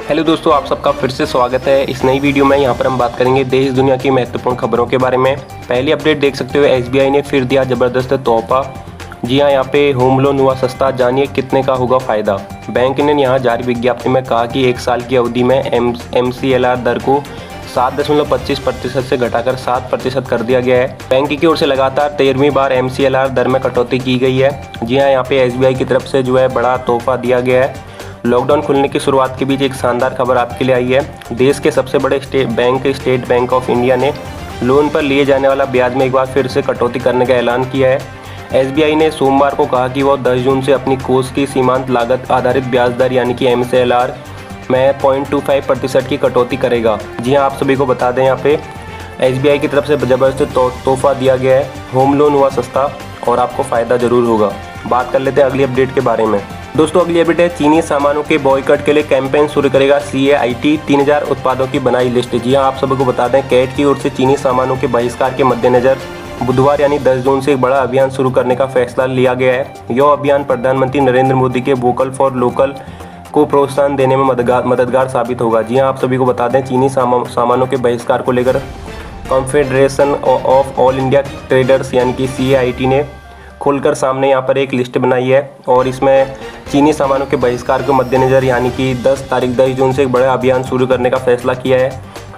Hello दोस्तों, आप सबका फिर से स्वागत है इस नई वीडियो में। यहाँ पर हम बात करेंगे देश दुनिया की महत्वपूर्ण खबरों के बारे में। पहली अपडेट देख सकते हो, एसबीआई ने फिर दिया ज़बरदस्त तोहफा। जी हाँ, यहाँ पे होम लोन हुआ सस्ता, जानिए कितने का होगा फ़ायदा। बैंक ने यहाँ जारी विज्ञप्ति में कहा कि 1 साल की अवधि में MCLR दर को 7.25% से घटाकर 7% कर दिया गया है। बैंक की ओर से लगातार 13वीं बार MCLR दर में कटौती की गई है। जी हाँ, यहाँ पे एसबीआई की तरफ से जो है बड़ा तोहफा दिया गया है। लॉकडाउन खुलने की शुरुआत के बीच एक शानदार खबर आपके लिए आई है। देश के सबसे बड़े स्टेट बैंक ऑफ इंडिया ने लोन पर लिए जाने वाला ब्याज में एक बार फिर से कटौती करने का ऐलान किया है। एसबीआई ने सोमवार को कहा कि वह 10 जून से अपनी कोष की सीमांत लागत आधारित ब्याज दर यानी कि MCLR में 0.25% की कटौती करेगा। जी हाँ, आप सभी को बता दें, यहाँ पे एसबीआई की तरफ से ज़बरदस्त तोहफा दिया गया है। होम लोन हुआ सस्ता और आपको फ़ायदा ज़रूर होगा। बात कर लेते हैं अगली अपडेट के बारे में। दोस्तों, अगली अपडेट है, चीनी सामानों के बॉयकॉट के लिए कैंपेन शुरू करेगा CAIT। 3000 उत्पादों की बनाई लिस्ट। जी हाँ, आप सभी को बता दें, कैट की ओर से चीनी सामानों के बहिष्कार के मद्देनजर बुधवार यानी 10 जून से एक बड़ा अभियान शुरू करने का फैसला लिया गया है। यह अभियान प्रधानमंत्री नरेंद्र मोदी के वोकल फॉर लोकल को प्रोत्साहन देने में मददगार साबित होगा। जी हाँ, आप सभी को बता दें, चीनी सामानों के बहिष्कार को लेकर confederation of all India traders यानी कि CAIT ने खुलकर सामने यहाँ पर एक लिस्ट बनाई है और इसमें चीनी सामानों के बहिष्कार के मद्देनजर यानी कि 10 जून से एक बड़ा अभियान शुरू करने का फैसला किया है।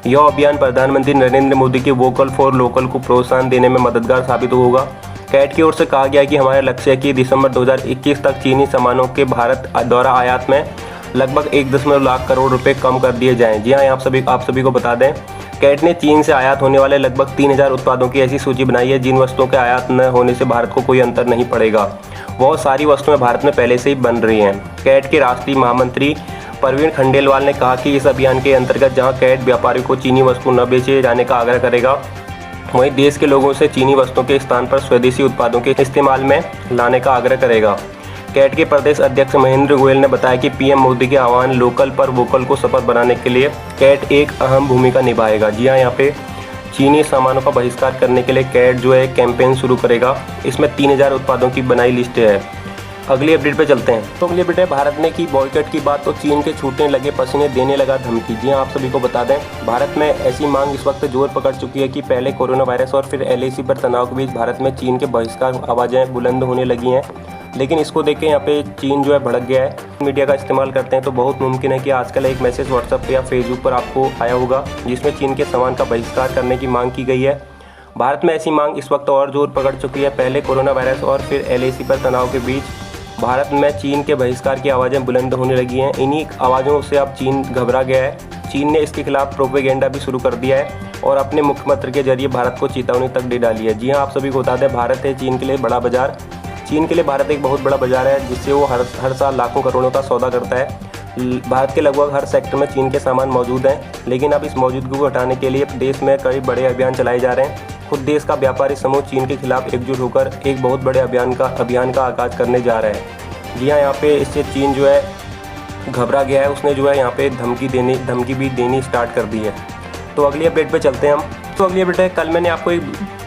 यह अभियान प्रधानमंत्री नरेंद्र मोदी के वोकल फॉर लोकल को प्रोत्साहन देने में मददगार साबित होगा। कैट की ओर से कहा गया कि हमारा लक्ष्य है कि दिसंबर 2021 तक चीनी सामानों के भारत द्वारा आयात में लगभग 1 लाख करोड़ रुपए कम कर दिए जाएँ। जी हाँ, आप सभी को बता दें, कैट ने चीन से आयात होने वाले लगभग 3000 उत्पादों की ऐसी सूची बनाई है जिन वस्तुओं के आयात न होने से भारत को कोई अंतर नहीं पड़ेगा। बहुत सारी वस्तुएं भारत में पहले से ही बन रही हैं। कैट के राष्ट्रीय महामंत्री प्रवीण खंडेलवाल ने कहा कि इस अभियान के अंतर्गत जहां कैट व्यापारियों को चीनी वस्तु न बेचे जाने का आग्रह करेगा, वहीं देश के लोगों से चीनी वस्तुओं के स्थान पर स्वदेशी उत्पादों के इस्तेमाल में लाने का आग्रह करेगा। कैट के प्रदेश अध्यक्ष महेंद्र गोयल ने बताया कि PM मोदी के आह्वान लोकल पर वोकल को सफल बनाने के लिए कैट एक अहम भूमिका निभाएगा। जी हाँ, यहाँ पे चीनी सामानों का बहिष्कार करने के लिए कैट जो है कैंपेन शुरू करेगा। इसमें 3000 उत्पादों की बनाई लिस्ट है। अगली अपडेट पे चलते हैं। तो अगली अपडेट है, भारत ने की बॉयकॉट की बात तो चीन के छूटने लगे पसीने देने लगा धमकी। जी हाँ, आप सभी को बता दें, भारत में ऐसी मांग इस वक्त जोर पकड़ चुकी है कि पहले कोरोना वायरस और फिर LAC पर तनाव के बीच भारत में चीन के बहिष्कार आवाज़ें बुलंद होने लगी हैं। लेकिन इसको देख के यहाँ पे चीन जो है भड़क गया है। मीडिया का इस्तेमाल करते हैं तो बहुत मुमकिन है कि आजकल एक मैसेज व्हाट्सएप पे या फेसबुक पर आपको आया होगा जिसमें चीन के सामान का बहिष्कार करने की मांग की गई है। भारत में ऐसी मांग इस वक्त और जोर पकड़ चुकी है। पहले कोरोना वायरस और फिर LAC पर तनाव के बीच भारत में चीन के बहिष्कार की आवाज़ें बुलंद होने लगी हैं। इन्हीं आवाज़ों से अब चीन घबरा गया है। चीन ने इसके खिलाफ प्रोपेगेंडा भी शुरू कर दिया है और अपने मुख्यमंत्री के जरिए भारत को चेतावनी तक दे डाली है। जी हाँ, आप सभी को बता दें, भारत है चीन के लिए बड़ा बाजार। चीन के लिए भारत एक बहुत बड़ा बाजार है जिससे वो हर साल लाखों करोड़ों का सौदा करता है। भारत के लगभग हर सेक्टर में चीन के सामान मौजूद हैं, लेकिन अब इस मौजूदगी को हटाने के लिए देश में कई बड़े अभियान चलाए जा रहे हैं। खुद देश का व्यापारी समूह चीन के खिलाफ एकजुट होकर एक बहुत बड़े अभियान का आगाज करने जा रहा है। जी हाँ, यहाँ पे इससे चीन जो है घबरा गया है। उसने जो है यहाँ पे धमकी भी देनी स्टार्ट कर दी है। तो अगली अपडेट पे चलते हैं हम। तो अगली अपडेट है, कल मैंने आपको एक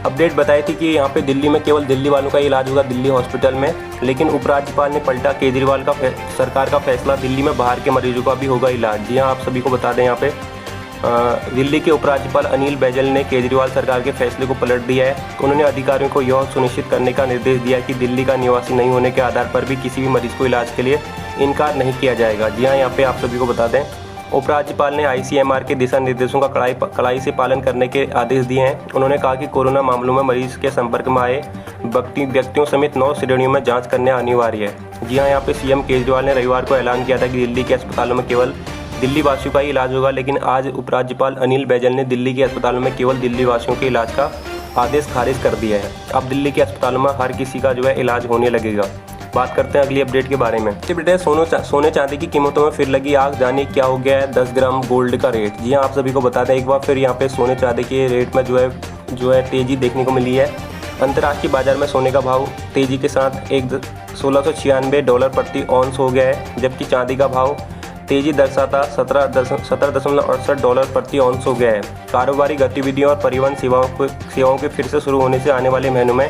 अपडेट बताई थी कि यहाँ पे दिल्ली में केवल दिल्ली वालों का इलाज होगा दिल्ली हॉस्पिटल में, लेकिन उपराज्यपाल ने पलटा केजरीवाल का सरकार का फैसला, दिल्ली में बाहर के मरीजों का भी होगा इलाज। जी हाँ, आप सभी को बता दें, यहाँ पे दिल्ली के उपराज्यपाल अनिल बैजल ने केजरीवाल सरकार के फैसले को पलट दिया है। उन्होंने अधिकारियों को यह सुनिश्चित करने का निर्देश दिया कि दिल्ली का निवासी नहीं होने के आधार पर भी किसी भी मरीज को इलाज के लिए इनकार नहीं किया जाएगा। जी हाँ, यहाँ पे आप सभी को बता दें, उपराज्यपाल ने ICMR के दिशा निर्देशों का कड़ाई से पालन करने के आदेश दिए हैं। उन्होंने कहा कि कोरोना मामलों में मरीज के संपर्क में आए व्यक्तियों समेत 9 श्रेणियों में जांच करना अनिवार्य है। जी हाँ, यहाँ पे CM केजरीवाल ने रविवार को ऐलान किया था कि दिल्ली के अस्पतालों में केवल दिल्ली वासियों का ही इलाज होगा, लेकिन आज उपराज्यपाल अनिल बैजल ने दिल्ली के अस्पतालों में केवल दिल्ली वासियों के इलाज का आदेश खारिज कर दिया है। अब दिल्ली के अस्पतालों में हर किसी का जो है इलाज होने लगेगा। बात करते हैं अगली अपडेट के बारे में। बेटे, सोने चांदी की कीमतों में फिर लगी आग, जानिए क्या हो गया है 10 ग्राम गोल्ड का रेट। जी हाँ, आप सभी को बता दें, एक बार फिर यहाँ पे सोने चांदी के रेट में जो है तेजी देखने को मिली है। अंतर्राष्ट्रीय बाजार में सोने का भाव तेजी के साथ $1696 प्रति औंस हो गया है, जबकि चांदी का भाव तेजी दर्शाता $17.68 प्रति औंस हो गया है। कारोबारी गतिविधियों और परिवहन सेवाओं के फिर से शुरू होने से आने वाले महीनों में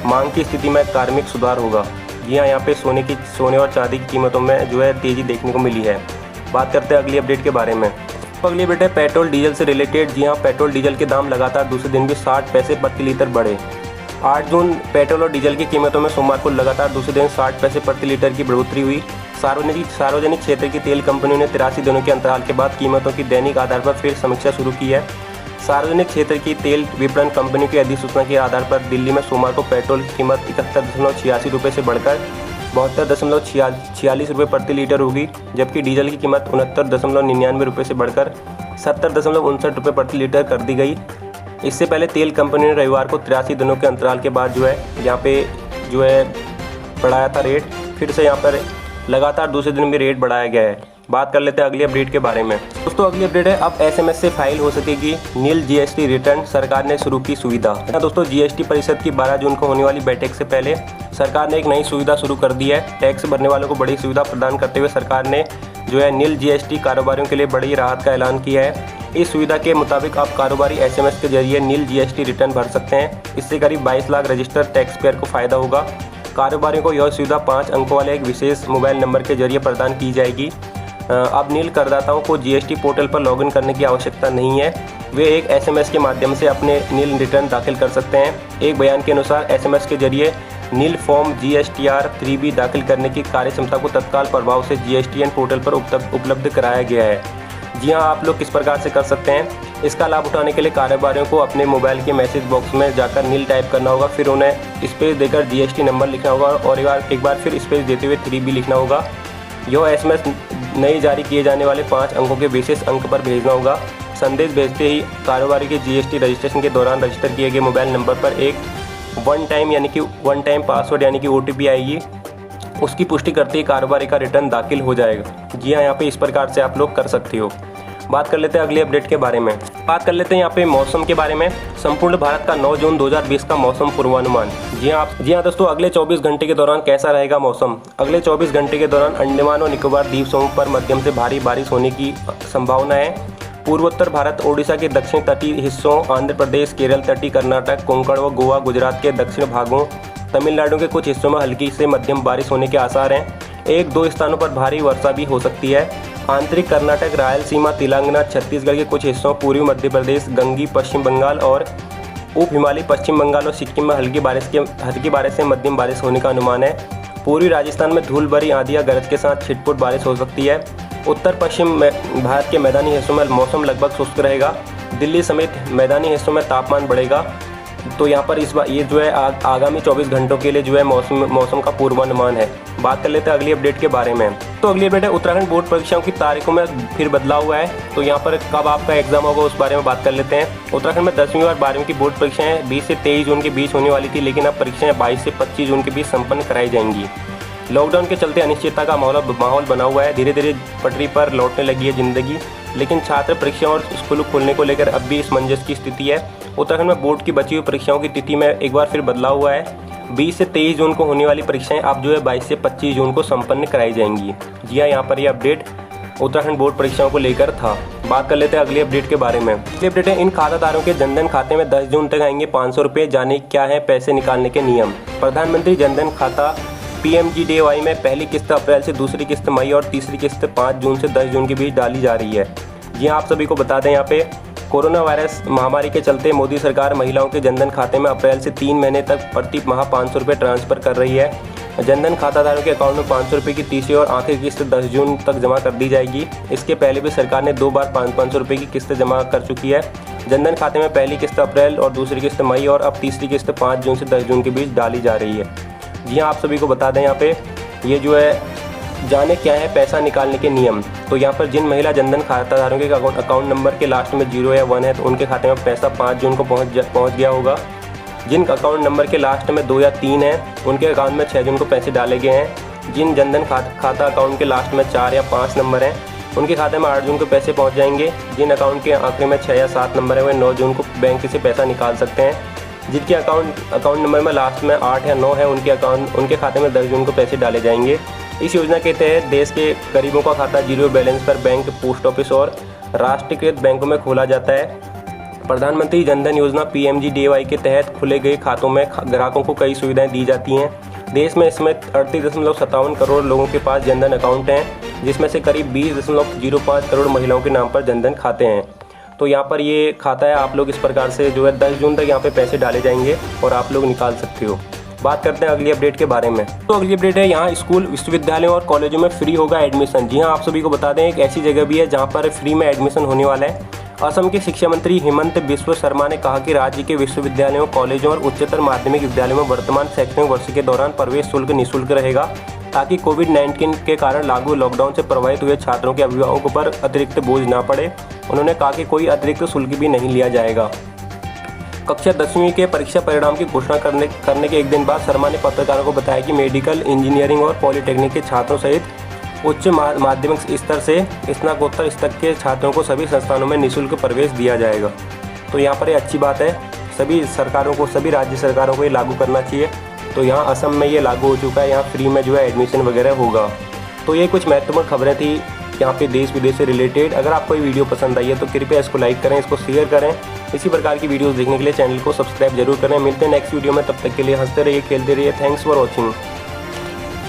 मांग की स्थिति में कार्मिक सुधार होगा। जी हाँ, यहाँ पे सोने और चांदी की कीमतों में जो है तेजी देखने को मिली है। बात करते हैं अगली अपडेट के बारे में। तो अगली अपडेट है पेट्रोल डीजल से रिलेटेड। जी हाँ, पेट्रोल डीजल के दाम लगातार दूसरे दिन भी 60 पैसे प्रति लीटर बढ़े। 8 जून पेट्रोल और डीजल की कीमतों में सोमवार को लगातार दूसरे दिन 60 पैसे प्रति लीटर की बढ़ोतरी हुई। सार्वजनिक क्षेत्र की तेल कंपनियों ने 83 दिनों के अंतराल के बाद कीमतों की दैनिक आधार पर फिर समीक्षा शुरू की है। सार्वजनिक क्षेत्र की तेल विपणन कंपनी की अधिसूचना के आधार पर दिल्ली में सोमवार को पेट्रोल की कीमत 71.86 रुपये से बढ़कर 72.46 रुपये प्रति लीटर होगी, जबकि डीजल की कीमत 69.99 रुपये से बढ़कर 70.59 रुपये प्रति लीटर कर दी गई। इससे पहले तेल कंपनी ने रविवार को 83 दिनों के अंतराल के बाद यहाँ पे बढ़ाया था रेट। फिर से यहाँ पर लगातार दूसरे दिन भी रेट बढ़ाया गया है। बात कर लेते हैं अगली अपडेट के बारे में। दोस्तों अगली अपडेट है, अब एसएमएस से फाइल हो सकेगी नील जीएसटी रिटर्न, सरकार ने शुरू की सुविधा। दोस्तों जीएसटी परिषद की 12 जून को होने वाली बैठक से पहले सरकार ने एक नई सुविधा शुरू कर दी है। टैक्स भरने वालों को बड़ी सुविधा प्रदान करते हुए सरकार ने नील जीएसटी कारोबारियों के लिए बड़ी राहत का ऐलान किया है। इस सुविधा के मुताबिक आप कारोबारी एसएमएस के जरिए नील जीएसटी रिटर्न भर सकते हैं। इससे करीब 22 लाख रजिस्टर्ड टैक्स पेयर को फायदा होगा। कारोबारियों को यह सुविधा 5 अंकों वाले एक विशेष मोबाइल नंबर के जरिए प्रदान की जाएगी। अब नील करदाताओं को जीएसटी पोर्टल पर लॉगिन करने की आवश्यकता नहीं है। वे एक एसएमएस के माध्यम से अपने नील रिटर्न दाखिल कर सकते हैं। एक बयान के अनुसार एसएमएस के जरिए नील फॉर्म GSTR 3B दाखिल करने की कार्यक्षमता को तत्काल प्रभाव से GSTN पोर्टल पर उपलब्ध कराया गया है। जी हाँ, आप लोग किस प्रकार से कर सकते हैं। इसका लाभ उठाने के लिए कारोबारियों को अपने मोबाइल के मैसेज बॉक्स में जाकर नील टाइप करना होगा, फिर उन्हें स्पेस देकर GST नंबर लिखना होगा और एक बार फिर स्पेस देते हुए 3B लिखना होगा। यह एसएमएस नए जारी किए जाने वाले 5 अंकों के विशेष अंक पर भेजना होगा। संदेश भेजते ही कारोबारी के GST रजिस्ट्रेशन के दौरान रजिस्टर किए गए मोबाइल नंबर पर एक वन टाइम पासवर्ड यानी कि OTP आएगी। उसकी पुष्टि करते ही कारोबारी का रिटर्न दाखिल हो जाएगा। जी हाँ, यहाँ पे इस प्रकार से आप लोग कर सकते हो। बात कर लेते हैं अगले अपडेट के बारे में। बात कर लेते हैं यहाँ पे मौसम के बारे में। संपूर्ण भारत का 9 जून 2020 का मौसम पूर्वानुमान। जी हाँ दोस्तों, अगले 24 घंटे के दौरान कैसा रहेगा मौसम। अगले 24 घंटे के दौरान अंडमान और निकोबार द्वीप समूह पर मध्यम से भारी बारिश होने की संभावना है। पूर्वोत्तर भारत, ओडिशा के दक्षिण तटीय हिस्सों, आंध्र प्रदेश, केरल, तटीय कर्नाटक, कोंकण व गोवा, गुजरात के दक्षिण भागों, तमिलनाडु के कुछ हिस्सों में हल्की से मध्यम बारिश होने के आसार हैं। 1-2 स्थानों पर भारी वर्षा भी हो सकती है। आंतरिक कर्नाटक, रायलसीमा, तेलंगाना, छत्तीसगढ़ के कुछ हिस्सों, पूर्वी मध्य प्रदेश, गंगी, पश्चिम बंगाल और उप हिमालयी पश्चिम बंगाल और सिक्किम में हल्की बारिश से मध्यम बारिश होने का अनुमान है। पूर्वी राजस्थान में धूल भरी आंधी या गरज के साथ छिटपुट बारिश हो सकती है। उत्तर पश्चिम भारत के मैदानी हिस्सों में मौसम लगभग शुष्क रहेगा। दिल्ली समेत मैदानी हिस्सों में तापमान बढ़ेगा। तो यहाँ पर इस बार ये आगामी 24 घंटों के लिए मौसम का पूर्वानुमान है। बात कर लेते हैं अगली अपडेट के बारे में। तो अगली अपडेट है, उत्तराखंड बोर्ड परीक्षाओं की तारीखों में फिर बदलाव हुआ है। तो यहाँ पर कब आपका एग्जाम होगा उस बारे में बात कर लेते हैं। उत्तराखंड में 10वीं और 12वीं की बोर्ड परीक्षाएं 20 से 23 जून के बीच होने वाली थी, लेकिन अब परीक्षाएं 22 से 25 जून के बीच संपन्न कराई जाएंगी। लॉकडाउन के चलते अनिश्चितता का माहौल बना हुआ है। धीरे धीरे पटरी पर लौटने लगी है जिंदगी, लेकिन छात्र परीक्षा और स्कूल खोलने को लेकर अब भी असमंजस की स्थिति है। उत्तराखंड में बोर्ड की बची हुई परीक्षाओं की तिथि में एक बार फिर बदलाव हुआ है। 20 से 23 जून को होने वाली परीक्षाएं अब 22 से 25 जून को संपन्न कराई जाएंगी। जी हाँ, यहाँ पर ये अपडेट उत्तराखंड बोर्ड परीक्षाओं को लेकर था। बात कर लेते हैं अगली अपडेट के बारे में। अगली अपडेट है, इन खाताधारों के जनधन खाते में 10 जून तक आएंगे 500 रुपये। जाने क्या है पैसे निकालने के नियम। प्रधानमंत्री जनधन खाता PMGDY में पहली किस्त अप्रैल से, दूसरी किस्त मई और तीसरी किस्त 5 जून से 10 जून के बीच डाली जा रही है। जी हाँ, आप सभी को बता दें, यहाँ पे कोरोना वायरस महामारी के चलते मोदी सरकार महिलाओं के जनधन खाते में अप्रैल से 3 महीने तक प्रति माह 500 रुपये ट्रांसफर कर रही है। जनधन खाताधारकों के अकाउंट में 500 रुपये की तीसरी और आखिरी किस्त 10 जून तक जमा कर दी जाएगी। इसके पहले भी सरकार ने 2 बार 500 रुपये की किस्त जमा कर चुकी है। जनधन खाते में पहली किस्त अप्रैल और दूसरी किस्त मई और अब तीसरी किस्त 5 जून से 10 जून के बीच डाली जा रही है। जी हाँ, आप सभी को बता दें, यहाँ पे ये जाने क्या है पैसा निकालने के नियम। तो यहाँ पर जिन महिला जनधन खाताधारकों के अकाउंट नंबर के लास्ट में 0 या 1 है तो उनके खाते में पैसा 5 जून को पहुँच गया होगा। जिन अकाउंट नंबर के लास्ट में 2 या 3 है उनके अकाउंट में 6 जून को पैसे डाले गए हैं। जिन जनधन खाता अकाउंट के लास्ट में 4 या 5 नंबर हैं उनके खाते में 8 जून को पैसे पहुँच जाएंगे। जिन अकाउंट के आखिरी में 6 या 7 नंबर है वे 9 जून को बैंक से पैसा निकाल सकते हैं। जिनके अकाउंट नंबर में लास्ट में 8 या 9 है उनके खाते में 10 जून को पैसे डाले जाएंगे। इस योजना के तहत देश के गरीबों का खाता 0 बैलेंस पर बैंक, पोस्ट ऑफिस और राष्ट्रीयकृत बैंकों में खोला जाता है। प्रधानमंत्री जनधन योजना PMGDY के तहत खुले गए खातों में ग्राहकों को कई सुविधाएं दी जाती हैं। देश में इसमें 38.57 करोड़ लोगों के पास जनधन अकाउंट हैं, जिसमें से करीब 20.05 करोड़ महिलाओं के नाम पर जनधन खाते हैं। तो यहाँ पर ये खाता है, आप लोग इस प्रकार से जो है 10 जून तक यहाँ पे पैसे डाले जाएंगे और आप लोग निकाल सकते हो। बात करते हैं अगली अपडेट के बारे में। तो अगली अपडेट है, यहाँ स्कूल, विश्वविद्यालयों और कॉलेजों में फ्री होगा एडमिशन। जी हाँ, आप सभी को बता दें, एक ऐसी जगह भी है जहाँ पर फ्री में एडमिशन होने वाला है। असम के शिक्षा मंत्री हिमंत बिस्व शर्मा ने कहा कि राज्य के विश्वविद्यालयों, कॉलेजों और उच्चतर माध्यमिक विद्यालयों में वर्तमान शैक्षणिक वर्ष के दौरान प्रवेश शुल्क निःशुल्क रहेगा, ताकि कोविड-19 के कारण लागू लॉकडाउन से प्रभावित हुए छात्रों के अभिभावकों पर अतिरिक्त बोझ न पड़े। उन्होंने कहा कि कोई अतिरिक्त शुल्क भी नहीं लिया जाएगा। कक्षा 10वीं के परीक्षा परिणाम की घोषणा करने के एक दिन बाद शर्मा ने पत्रकारों को बताया कि मेडिकल, इंजीनियरिंग और पॉलिटेक्निक के छात्रों सहित उच्च माध्यमिक स्तर से स्नातकोत्तर स्तर के छात्रों को सभी संस्थानों में निःशुल्क प्रवेश दिया जाएगा। तो यहाँ पर ये अच्छी बात है, सभी सरकारों को, सभी राज्य सरकारों को ये लागू करना चाहिए। तो यहाँ असम में ये लागू हो चुका है, यहाँ फ्री में जो है एडमिशन वगैरह होगा। तो ये कुछ महत्वपूर्ण खबरें थी यहाँ पे देश विदेश से रिलेटेड। अगर आपको ये वीडियो पसंद आई है तो कृपया इसको लाइक करें, इसको शेयर करें। इसी प्रकार की वीडियोस देखने के लिए चैनल को सब्सक्राइब जरूर करें। मिलते हैं नेक्स्ट वीडियो में, तब तक के लिए हंसते रहिए, खेलते रहिए। Thanks for watching.